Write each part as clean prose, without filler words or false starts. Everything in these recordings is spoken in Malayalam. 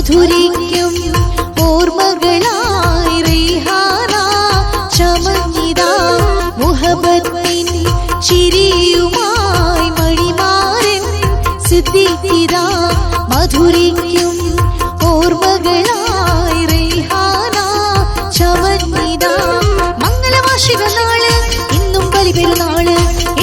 മധുരിക്കും ഓർമ്മകളായി റൈഹാന ചമഞ്ഞിതാ മുഹബത്തിൻ ചിരിയുമായി മണിമാരൻ സിദ്ദീഖിതാ മധുരിക്കും ഓർമ്മകളായി റൈഹാന ചമഞ്ഞിതാ മംഗളവാർഷിക നാള് ഇന്നും ബലിപെരുന്നാള്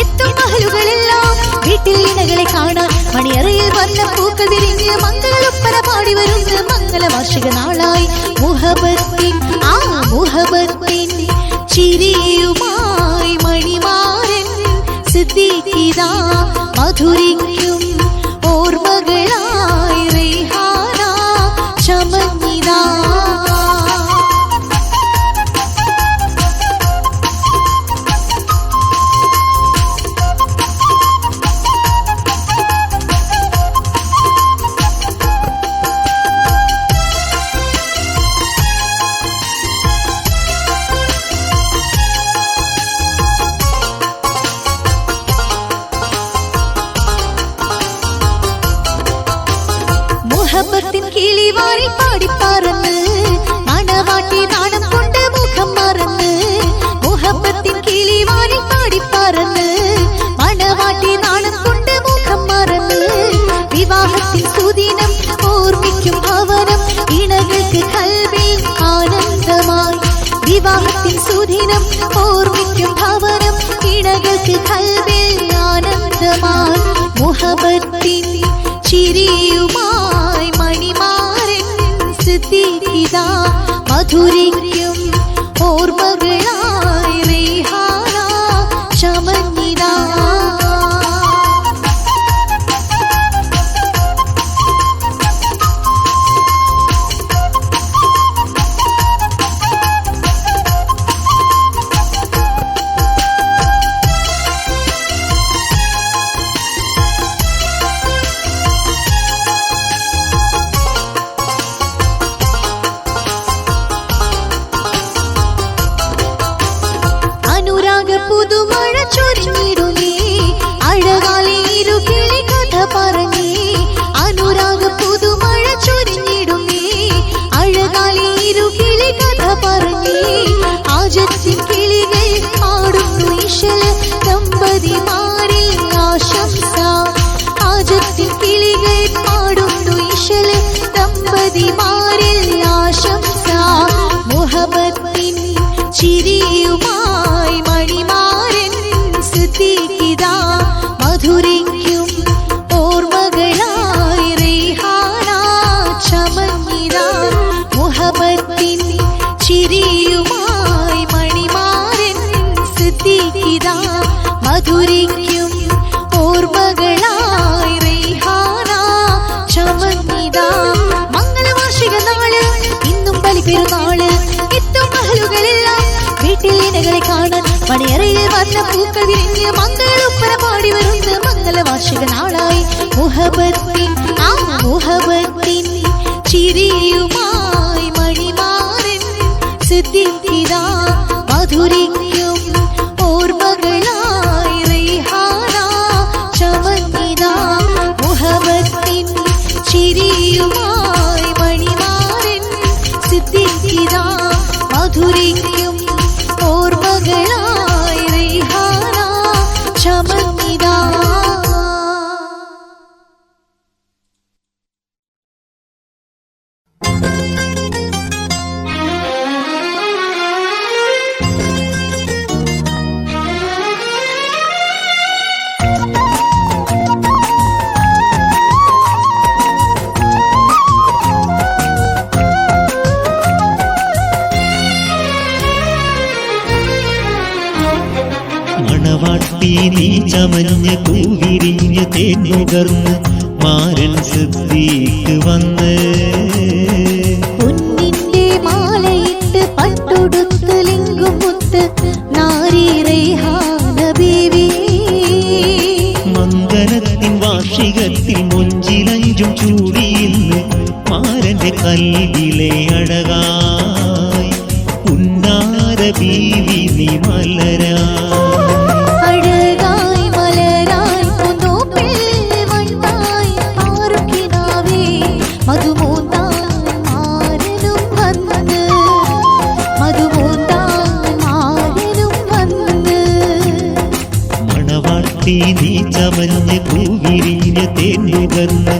എത്തും മഹലുകളെല്ലാം വീട്ടിൽ ഇണകളെ കാണാൻ മണിയറയിൽ വന്ന പൂക്കൾ വിരിഞ്ഞ് മംഗളൊപ്പന പാടി വരുന്ന മംഗളവാർഷിക നാളായി മുഹബത്തിൻ മുഹബത്തിൻ ചിരിയുമായി മണിമാരൻ സിദ്ദീഖിതാ മധുരിക്കും ഓർമ്മകളായി റൈഹാന ചമഞ്ഞിതാ മുഹബത്തിൻ കിളിവാരി പാടിപ്പറന്ന് മണവാട്ടി നാണം കൊണ്ട് മുഖം മറന്ന് മുഹബത്തിൻ കിളിവാരി പാടിപ്പറന്ന് മണവാട്ടി നാണം കൊണ്ട് മുഖം മറന്ന് വിവാഹത്തിൻ സുദിനം ഓർമ്മിക്കും ഭവനം ഇണകൾക്ക് കൽവിൽ ആനന്ദമായി വിവാഹത്തിൻ സുദിനം ഓർമ്മിക്കും ഭവനം ഇണകൾക്ക് കൽവിൽ ആനന്ദമായി മുഹബത്തിൻ ചിരിയുമായി മണിമാരൻ സിദ്ദീഖിതാ മധുരിക്കും ഓർമ്മകളായി റൈഹാന ചമഞ്ഞിതാ പുതുമഴ ചൊരിഞ്ഞിടുന്നേ അഴകാലി ഇരുകിളി കഥ പറഞ്ഞേ അനുരാഗ പുതുമഴ ചൊരിഞ്ഞിടുന്നേ അഴകാലി ഇരുകിളി കഥ പറഞ്ഞേ ആജത്തിൻ കിളികൾ പാടുന്നു ഇശല് ദമ്പതിമാരിൽ ആശംസ ആജത്തിൻ കിളികൾ പാടുന്നു ഇശല് ദമ്പതിമാരിൽ ആശംസ മുഹബത്തിൻ ചിരിയുമായി മണിമാരൻ സിദ്ദീഖിതാ മധുരിക്കും ഓർമ്മകളായി റൈഹാന ചമഞ്ഞിതാ മുഹബത്തിൻ ചിരിയുമായി മണിമാരൻ സിദ്ദീഖിതാ മധുരിക്കും ഓർമ്മകളായി റൈഹാന ചമഞ്ഞിതാ മംഗളവാർഷിക നാള് ഇന്നും ബലിപെരുന്നാള് എത്തും മഹലുകളെല്ലാം വീട്ടിൽ ഇണകളെ കാണാൻ മണിയറയിൽ വന്ന പൂക്കൾ വിരിഞ്ഞ് മംഗളൊപ്പന പാടി വരുന്ന മംഗളവാർഷിക നാളായി മുഹബത്തിൻ മുഹബത്തിൻ ചിരിയുമായി മണിമാരൻ സിദ്ദീഖിതാ മധുരിക്കും ഓർമ്മകളായി റൈഹാന ചമഞ്ഞിതാ മുഹബത്തിൻ ചിരിയുമായി മണിമാരൻ സിദ്ദീഖിതാ മധുരിക്കും ഓർമ്മകളായി റൈഹാന ചമഞ്ഞിതാ മണവാട്ടി നീ ചമഞ്ഞ് പൂവിരിഞ്ഞ് തേന്നുകർന്ന് മാരൻ സിദ്ദീഖ് വന്ന് പൊന്നിന്റെ മാലയിട്ട് പട്ടുടുത്ത് ലിംഗുമുത്ത് നാരി റൈഹാന ബീവി മംഗലത്തിൻ വാർഷികത്തിൽ മൊഞ്ചിലഞ്ചും ചൂടിയിന്ന് മാരന്റെ കൽവിലെ അഴകായി ഉന്നാര ബീവി നീ മലരാ മധുമോ മണവാട്ടി നീ ചമഞ്ഞ് പൂവിരിഞ്ഞ് തേന്നുകന്ന്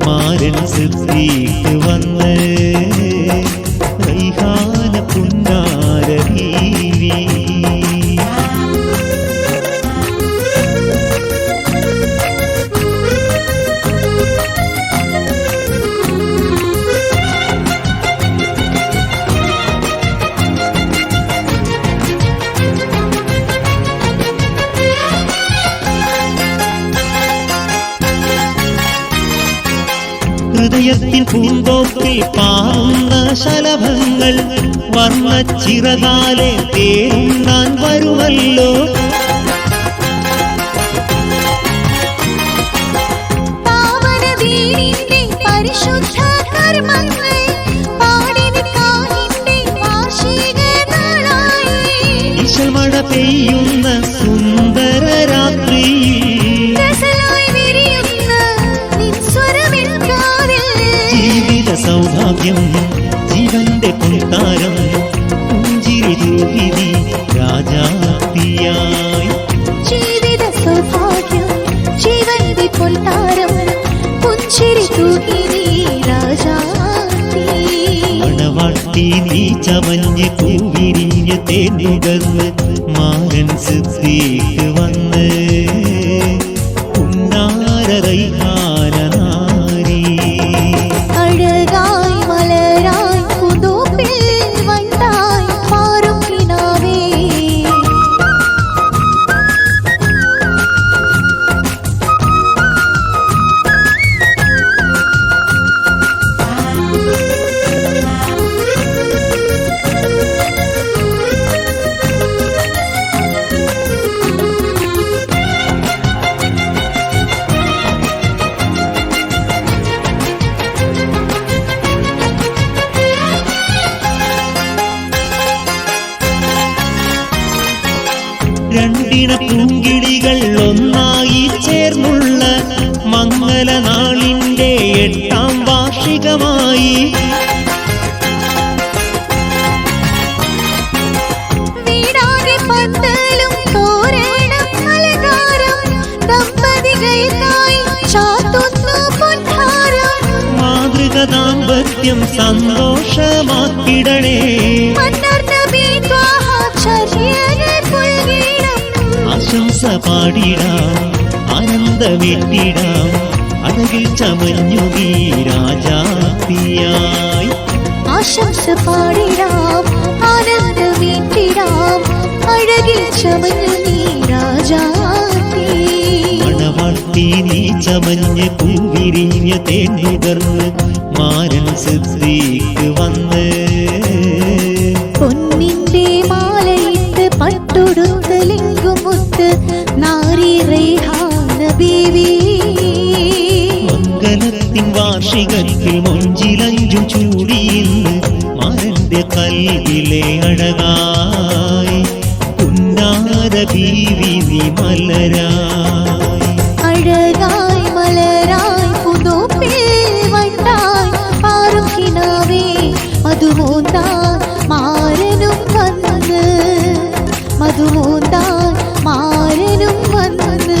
മാരൻ സിദ്ദീഖ് വന്ന് റൈഹാന പുന്നാര ബീവി. ഹൃദയത്തിൻ പൂന്തോപ്പിൽ പാറുന്ന ശലഭങ്ങൾ വർണ്ണച്ചിറകാലെ തേരുണ്ണാൻ വരുമല്ലോ. ഇശൽമഴ പെയ്യുന്ന സുന്ദര രാത്രിയിൽ ജീവിത സൗഭാഗ്യം ജീവന്റെ പൊൻതാരം പുഞ്ചിരി രൂപിണി രാജാത്തിയായി. ജീവിത സൗഭാഗ്യം ജീവന്റെ പൊൻതാരം പുഞ്ചിരി രൂപിണി രാജാത്തി. മണവാട്ടി നീ ചമഞ്ഞ് പൂവിരിഞ്ഞ് തേനുകർന്ന് മാരൻ സിദ്ദീഖ് വന്ന് പുന്നാര റൈഹാന നാരി. അഴകായി മലരായി പുതുപ്പിൽ വണ്ടായി പാറും കിനാവേ. രണ്ടിണ പൂങ്കിളികൾ ഒന്നായി ചേർന്നുള്ള മംഗലനാളിന്റെ 8ാം വാർഷികമായി വീടാകെ പന്തലും തോരണം അലങ്കാരം ദമ്പതികൾക്കായി ചാർത്തുന്നു പൊൻഹാരം. മാതൃക ദാമ്പത്യം സന്തോഷമാക്കിടണേ. ആശംസ പാടിടാം ആനന്ദമേറ്റിടാം അഴകിൽ ചമഞ്ഞു നീ രാജാത്തിയായി. ആശംസ പാടിടാം ആനന്ദമേറ്റിടാം അഴകിൽ ചമഞ്ഞു നീ രാജാത്തി. മണവാട്ടി നീ ചമഞ്ഞ് പൂവിരിഞ്ഞ് തേനുകർന്ന് മാരൻ സിദ്ദീഖ് വന്ന് പൊന്നിന്റെ മാലയിട്ട് പട്ടുടുത്ത് ലിംഗുമുത്ത് നാരി റൈഹാന ബീവി. മംഗലത്തിൻ വാർഷികത്തിൽ മൊഞ്ചിലഞ്ചും ചൂടിയിന്ന് മാരന്റെ കൽവിലെ അഴകായി പുന്നാര ബീവി നീ മലരായി. അഴകായി മലരായി പുതുപ്പിൽ വണ്ടായി പാറും കിനാവേ. മധുമൂന്താൻ മാരനും വന്ന് മധുമൂന്താൻ മാരനും വന്ന്.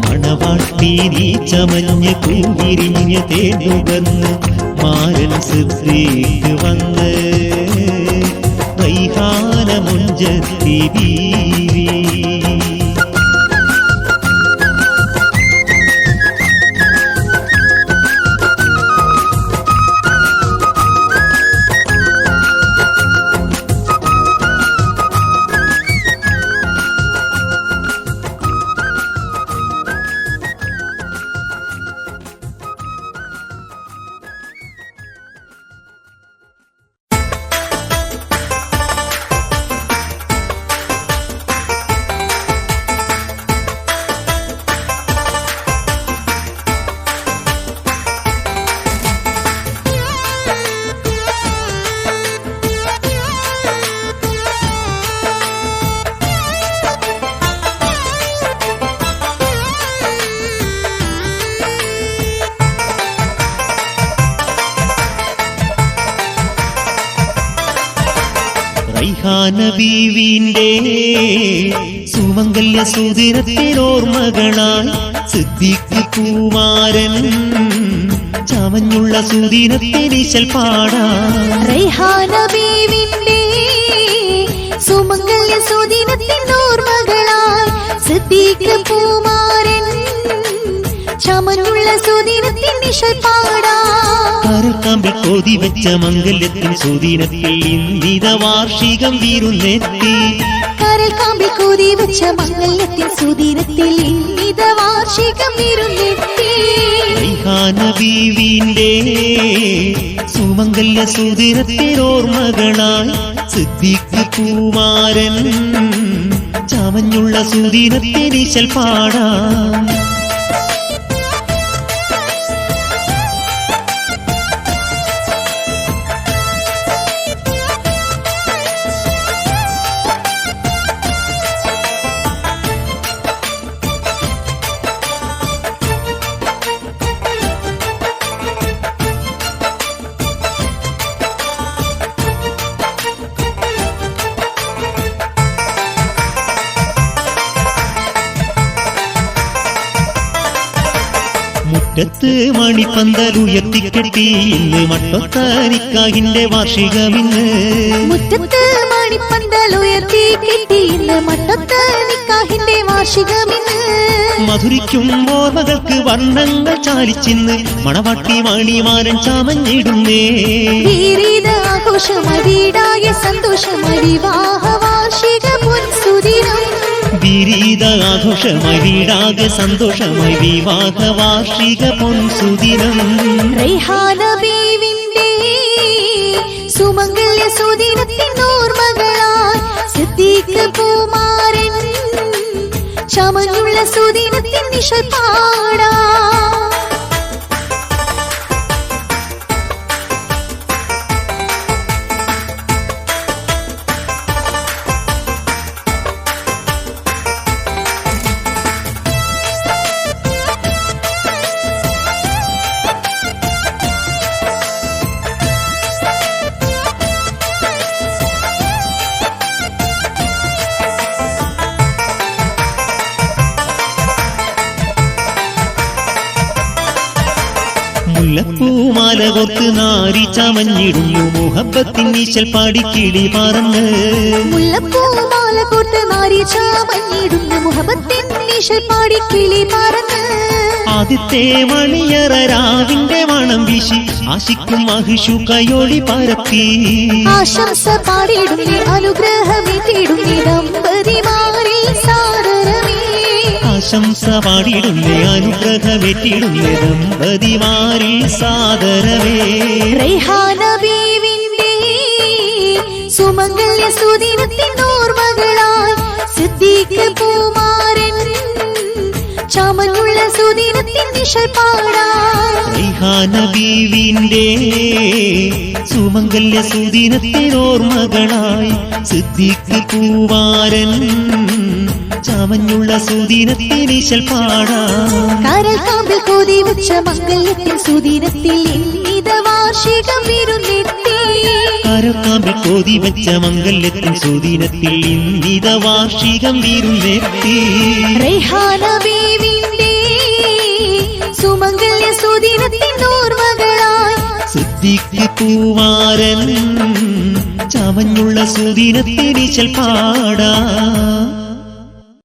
മണവാട്ടി നീ ചമഞ്ഞ് പൂവിരിഞ്ഞ് തേനുകർന്ന് മാരൻ സിദ്ദീഖ് വന്ന് റൈഹാന മുഞ്ചത്തി ബീവി. റൈഹാന ബീവിന്റെ സുമംഗല്യ സുദിനത്തിനോർമ്മകളായി സിദ്ദീഖ് കുമാരൻ ചമഞ്ഞുള്ള സുദിനത്തിനിശൽ പാടാം. റൈഹാന ബീവിന്റെ സുമംഗല്യ സുദിനത്തിനോർമ്മകളായി സിദ്ദീഖ് കുമാരൻ ചമഞ്ഞുള്ള സുദിനത്തിനിശൽ പാടാം. കരക്കാമ്പിൽ കോതി വെച്ച മംഗല്യത്തിൻ സുദിനത്തിൽ ഇന്നിത വാർഷികം വീരുന്നെത്തി. കരൽക്കാമ്പിൽ കോതി വെച്ച മംഗല്യത്തിൻ സുദിനത്തിൽ ഇന്നിത വാർഷികം വീരുന്നെത്തി. റൈഹാന ബീവിന്റെ സുമംഗല്യ സുദിനത്തിനോർമ്മകളായി സിദ്ദീഖ് കുമാരൻ ചമഞ്ഞുള്ള സുദിനത്തിനിശൽ പാടാം. മുറ്റത്ത് മണിപ്പന്തലുയർത്തിക്കെട്ടി ഇന്ന് മട്ടൊത്താനിക്കാഹിന്റെ വാർഷികമിന്ന്. മുറ്റത്ത് മണിപ്പന്തലുയർത്തിക്കെട്ടി ഇന്ന് മട്ടൊത്താനിക്കാഹിന്റെ വാർഷികമിന്ന്. മധുരിക്കും ഓർമ്മകൾക്ക് വർണ്ണങ്ങൾ ചാലിച്ചിന്ന് മണവാട്ടി മണിമാരൻ ചമഞ്ഞിടുന്നേ. വീരീത ആഘോഷമായി വീടായ സന്തോഷമായി വിവാഹ വാർഷിക പൊൻസുദിനം. വിരീത ആഘോഷമായി വീടാകെ സന്തോഷമായി വിവാഹ വാർഷിക പൊൻസുദിനം. റൈഹാന ബീവിന്റെ സുമംഗല്യ സുദിനത്തിനോർമ്മകളായി സിദ്ദീഖ് കുമാരൻ ചമഞ്ഞുള്ള സുദിനത്തിനിശൽ പാടാം. മുല്ലപ്പൂമാല കോർത്ത് നാരി ചമഞ്ഞിടുന്നു മുഹബത്തിൻ ഈശൽ പാടി കിളി പറന്ന്. മുല്ലപ്പൂമാല കോർത്ത് നാരി ചമഞ്ഞിടുന്നു മുഹബത്തിൻ ഈശൽ പാടി കിളി പറന്ന്. ആദ്യത്തെ മണിയറ രാവിന്റെ മണം വീശി ആശിക്കും മഹിഷു കയോളി പരത്തി. ആശംസ പാടിടുന്നേ അനുഗ്രഹമേറ്റിടുന്നേ ദമ്പതിമാരെ സാദരമേ. ആശംസ പാടിടുന്നേ അനുഗ്രഹമേറ്റിടുന്നേ ദമ്പതിമാരിൽ സാദരവേ. റൈഹാന ബീവിന്റെ സുമംഗല്യ സുദിനത്തിനോർമ്മകളായി സിദ്ദീഖ് കുമാരൻ ചമഞ്ഞുള്ള സുദിനത്തിനിശൽ പാടാം. റൈഹാന ബീവിന്റെ സുമംഗല്യ സുദിനത്തിനോർമ്മകളായി സിദ്ദീഖ് കുമാരൻ ചമഞ്ഞുള്ള സുദിനത്തിനിശൽ പാടാം. കരൽക്കാമ്പിൽ കോതി വെച്ച മംഗല്യത്തിൻ സുദിനത്തിൽ ഇന്നിത വാർഷികം വീരുന്നെത്തി. കരക്കാമ്പിൽ കോതി വെച്ച മംഗല്യത്തിൻ സുദിനത്തിൽ ഇന്നിത വാർഷികം വീരുന്നെത്തി. റൈഹാന ബീവിന്റെ സുമംഗല്യ സുദിനത്തിനോർമ്മകളായി സിദ്ദീഖ് കുമാരൻ ചമഞ്ഞുള്ള സുദിനത്തിനിശൽ പാടാം.